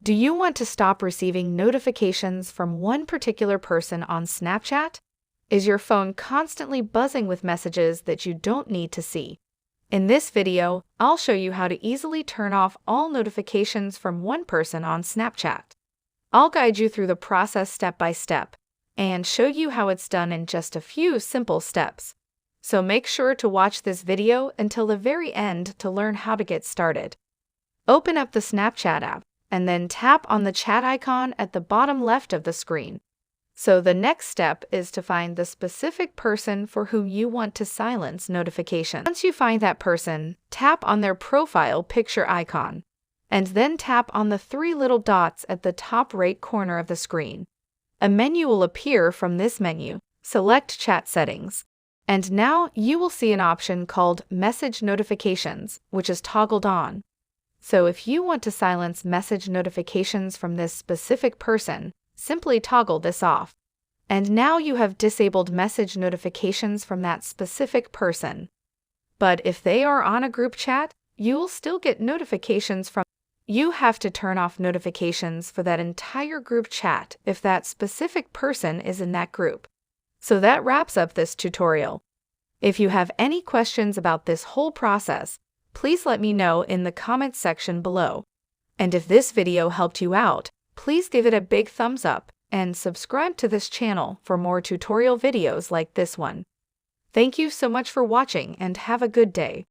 Do you want to stop receiving notifications from one particular person on Snapchat? Is your phone constantly buzzing with messages that you don't need to see? In this video, I'll show you how to easily turn off all notifications from one person on Snapchat. I'll guide you through the process step by step and show you how it's done in just a few simple steps. So make sure to watch this video until the very end to learn how to get started. Open up the Snapchat app and then tap on the chat icon at the bottom left of the screen. So the next step is to find the specific person for whom you want to silence notifications. Once you find that person, tap on their profile picture icon, and then tap on the three little dots at the top right corner of the screen. A menu will appear from this menu. Select Chat Settings, and now you will see an option called Message Notifications, which is toggled on. So if you want to silence message notifications from this specific person, simply toggle this off. And now you have disabled message notifications from that specific person. But if they are on a group chat, you will still get notifications from. You have to turn off notifications for that entire group chat if that specific person is in that group. So that wraps up this tutorial. If you have any questions about this whole process, please let me know in the comments section below. And if this video helped you out, please give it a big thumbs up and subscribe to this channel for more tutorial videos like this one. Thank you so much for watching and have a good day.